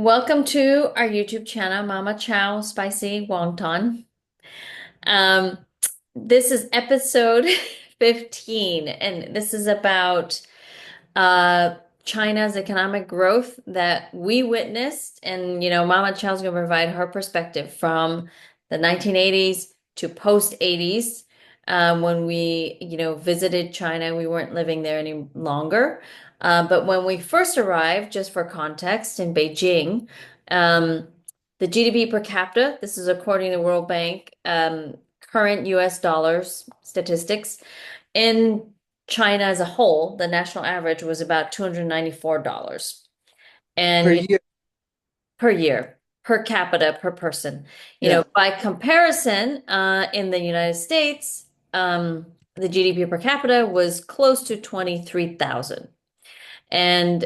Welcome to our YouTube channel, Mama Chow Spicy Wonton. Um, this is episode 15, and this is about uh, China's economic growth that we witnessed. And, Mama Chow's going to provide her perspective from the 1980s to post 80s. When we, visited China, we weren't living there any longer. But when we first arrived, just for context, in Beijing, um, the GDP per capita, this is according to the World Bank, current US dollars statistics, in China as a whole, the national average was about $294. per And year. per year, per capita, per person. Yeah. By comparison, in the United States, the GDP per capita was close to 23,000. And,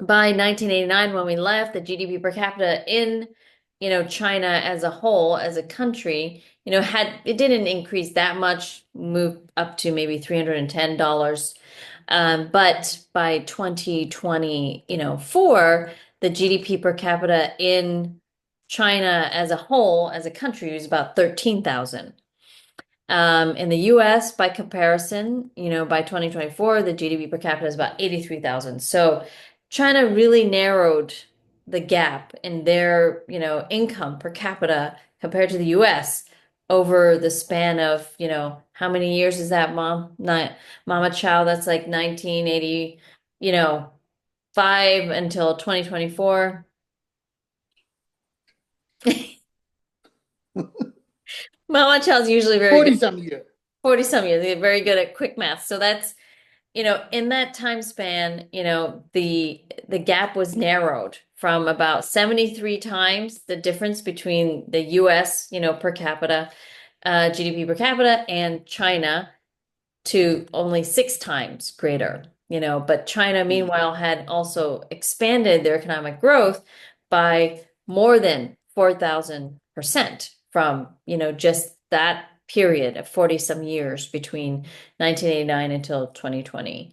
by 1989, when we left, the GDP per capita in, China as a whole, as a country, it didn't increase that much, moved up to maybe $310. But by 2020, the GDP per capita in China as a whole, as a country, was about 13,000. In the US, by comparison, by 2024, the GDP per capita is about 83,000. So China really narrowed the gap in their, income per capita compared to the US over the span of, how many years is that, Mom? Not Mama Chow, that's like 1980, 5 until 2024. Mama Chow's usually very good. 40 some year. 40 some years. They're very good at quick math. So that's in that time span, the gap was narrowed from about 73 times the difference between the US, per capita, GDP per capita, and China to only 6 times greater, but China, Mm. meanwhile, had also expanded their economic growth by more than 4,000% from, just that period of 40 some years between 1989 until 2020.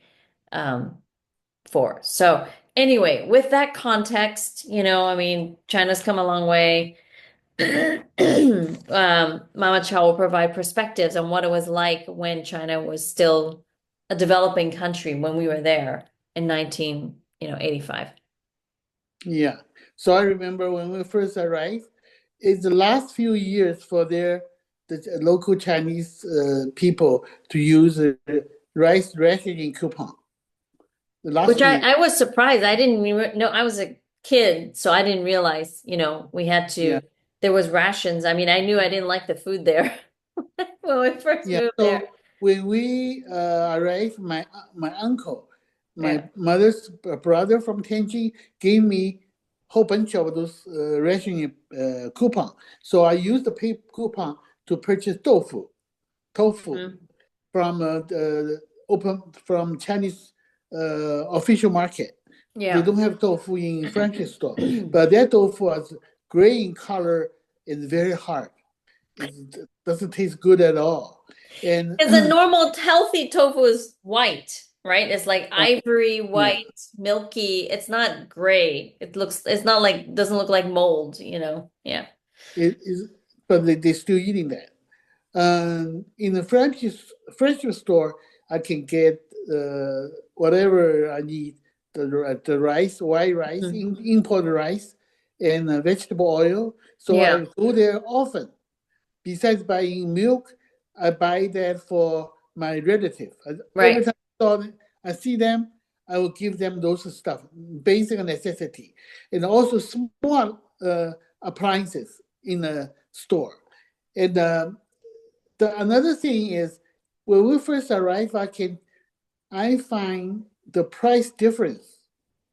So anyway, with that context, I mean, China's come a long way. Mama Chow will provide perspectives on what it was like when China was still a developing country when we were there in 85. Yeah. So I remember when we first arrived, it's the last few years for the local Chinese people to use rice rationing coupon. The last Which few I, years. I was surprised. I didn't even know I was a kid, so I didn't realize, we had Yeah. there was rations. I mean, I knew I didn't like the food there when we first Yeah. moved there. So when we arrived, my uncle, my Yeah. mother's brother from Tianjin, gave me whole bunch of those rationing coupon. So I used the coupon to purchase tofu Mhm. from the open from Chinese official market. They Yeah. don't have tofu in French store, but their tofu was gray in color and very hard. It doesn't taste good at all. And Because a normal healthy tofu is white, right? It's like ivory yeah, white, milky. It's not gray. It's not like, doesn't look like mold. Yeah. it is, but they're still eating that. In the French store, I can get whatever I need. The rice, white rice, Mhm. imported rice, and vegetable oil. So Yeah. I go there often. Besides buying milk, I buy that for my relative. Every Right. time I see them, I will give them those stuff, basic necessity, and also small appliances in the store. And another thing is, when we first arrive, I find the price difference.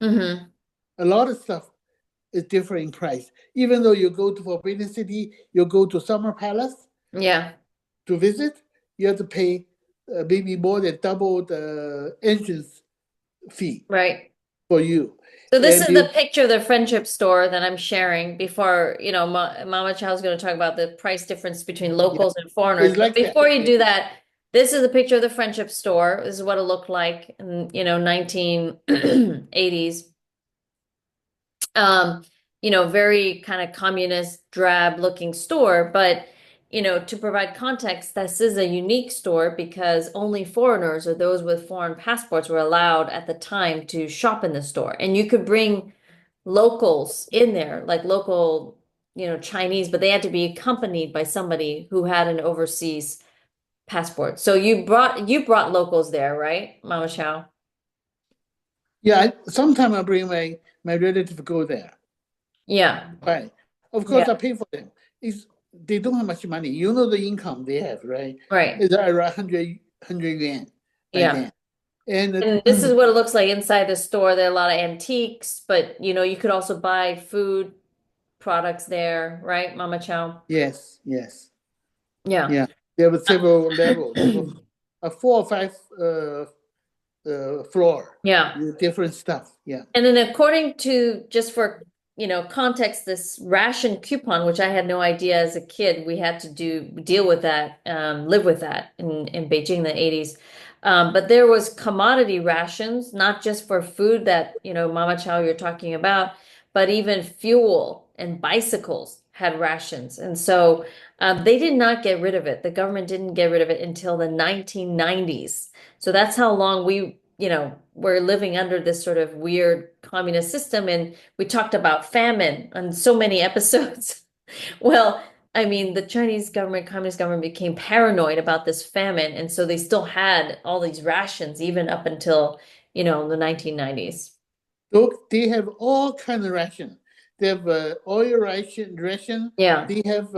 Hmm. A lot of stuff is different in price. Even though you go to Forbidden City, you go to Summer Palace Yeah. to visit, you have to pay maybe more than double the entrance fee Right. for you. So this And is you, the picture of the friendship store that I'm sharing before, Mama Chow's going to talk about the price difference between yeah, locals and foreigners. it's But like that. before you do that, this is a picture of the friendship store. This is what it looked like in, 1980s. um, very kind of communist, drab looking store. But, to provide context, this is a unique store because only foreigners or those with foreign passports were allowed at the time to shop in the store. And you could bring locals in there, like local, Chinese, but they had to be accompanied by somebody who had an overseas passport. So you brought locals there, right, Mama Chow? Yeah, sometimes I bring my relative go there. Yeah. Right. Of Yeah. course, I pay for them. It's, they don't have much money. You know the income they have, right? Right. It's around 100 yuan by Yeah. then. And And this is what it looks like inside the store. There are a lot of antiques, but you could also buy food products there, right, Mama Chow? yes, yes, Yeah. yeah. There were several levels. There were a 4 or 5 floor Yeah. with different stuff. Yeah. And then according to just for, context, this ration coupon, which I had no idea as a kid, we had to deal with that, live with that in Beijing in the 80s. But there was commodity rations, not just for food that, Mama Chow you're talking about, but even fuel and bicycles had rations. And so they did not get rid of it. The government didn't get rid of it until the 1990s. So that's how long we're living under this sort of weird communist system. And we talked about famine on so many episodes. Well, I mean, the Chinese government, communist government became paranoid about this famine. And so they still had all these rations even up until, the 1990s. So they have all kind of ration. They have oil ration. Yeah. They have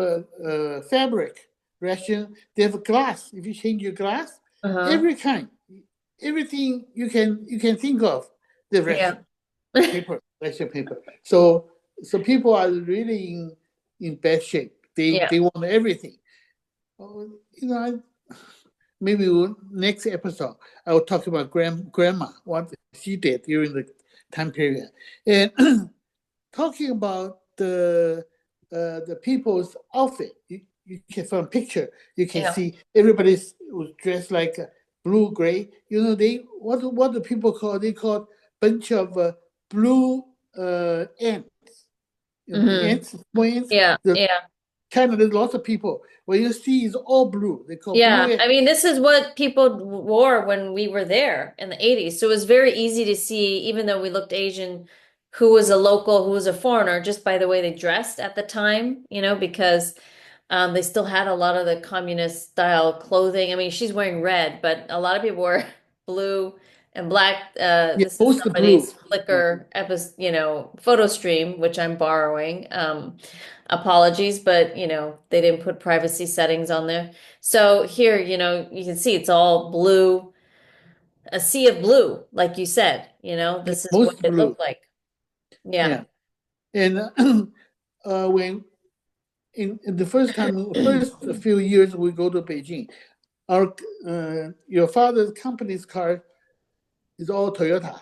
fabric ration. They have glass. If you change your glass, Uh-huh. every kind, everything you can think of, the Yeah. ration paper, ration paper. So people are really in bad shape. They Yeah. they want everything. Oh, maybe next episode I will talk about grandma, what she did during the time period, and talking about the people's outfit. You can from picture you can Yeah. see everybody's was dressed like blue gray. They what do people call? They call bunch of blue ants. Hmm. Ants, small ants. Yeah. The Yeah. China, there's lots of people. What you see is all blue. They call blue Yeah, ants. I mean, this is what people wore when we were there in the 80s. So it was very easy to see, even though we looked Asian, who was a local, who was a foreigner, just by the way they dressed at the time, because they still had a lot of the communist style clothing. I mean, she's wearing red, but a lot of people wore blue and black. Yeah, This is most blue. somebody's Yeah. Flickr episode, photo stream, which I'm borrowing. Apologies, but they didn't put privacy settings on there. So here, you can see it's all blue, a sea of blue, like you said. Yeah, This is what most it blue. looked like. Yeah. Yeah. And when in the first few years we go to Beijing, our your father's company's car is all Toyota,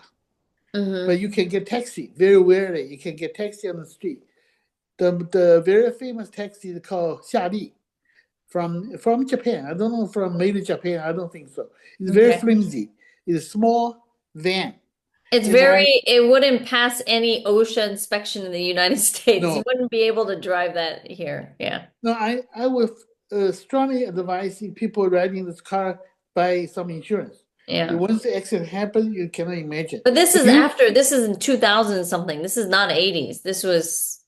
but Hmm. you can get taxi very rarely. You can get taxi on the street. The very famous taxi is called Xiali from Japan. I don't know from made in Japan. I don't think so. It's very Okay. flimsy. It's a small van, It's and I it wouldn't pass any OSHA inspection in the United States. You no wouldn't be able to drive that here. Yeah. no I would strongly advise people riding this car buy some insurance. Yeah. Once the accident happens, you cannot imagine. But If you this is in 2000 something. This is not 80s. This was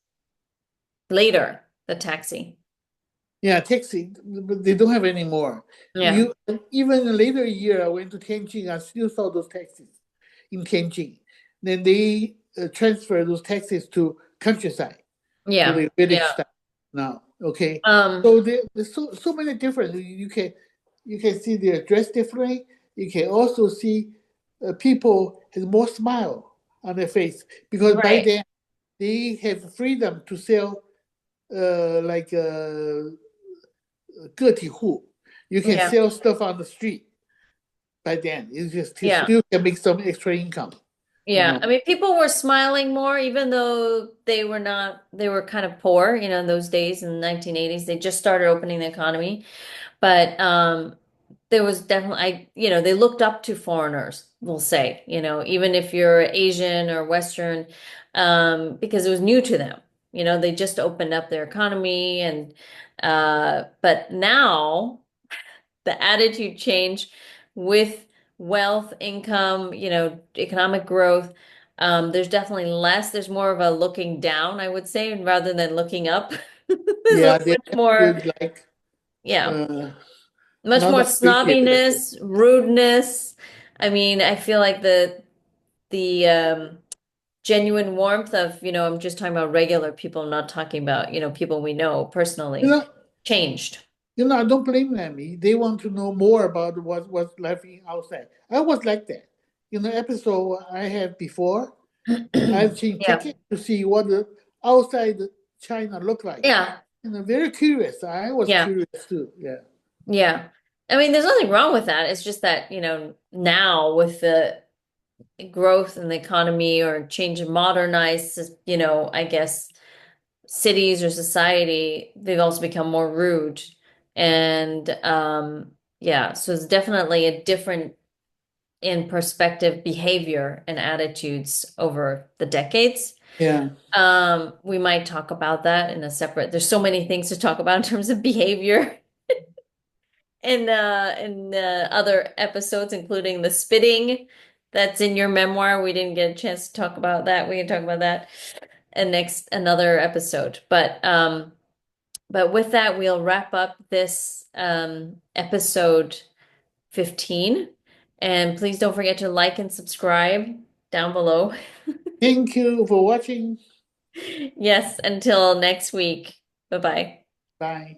later, the taxi. Yeah, taxi, but they don't have any more. Yeah. You even a later year, I went to Tianjin. I still saw those taxis in Tianjin. Then they transfer those taxis to countryside, to Yeah. the village Yeah. style now. Okay, Um, so there's so many different. You can see they're dressed differently. You can also see people has more smile on their face because by right. then they have freedom to sell like 个体户. You can Yeah. sell stuff on the street by then. You Yeah. still can make some extra income, you Yeah. know. I mean, people were smiling more, even though they were not, they were kind of poor, in those days in the 1980s. They just started opening the economy. But there was definitely, they looked up to foreigners, we'll say, even if you're Asian or Western, because it was new to them. They just opened up their economy and but now the attitude change with wealth, income, economic growth. There's definitely less. There's more of a looking down, I would say, rather than looking up. There's Yeah, their much more, attitude like yeah, uh, much not more appreciated. snobbiness, rudeness. I mean, I feel like the genuine warmth of, I'm just talking about regular people, I'm not talking about, people we know You personally, know, changed. I don't blame them. They want to know more about what's living outside. I was like that. Episode I had before, I've seen Yeah. tickets to see what the outside China look like. Yeah. Very curious. I was Yeah. curious too. Yeah. Yeah. I mean, there's nothing wrong with that. It's just that, now with the growth in the economy or change in modernized, I guess cities or society, they've also become more rude. And yeah, so it's definitely a different in perspective behavior and attitudes over the decades. Yeah. We might talk about that in a separate, there's so many things to talk about in terms of behavior in other episodes, including the spitting that's in your memoir. We didn't get a chance to talk about that. We can talk about that in next another episode. But with that, we'll wrap up this episode 15. And please don't forget to like and subscribe down below. Thank you for watching. Yes, until next week. Bye bye. Bye.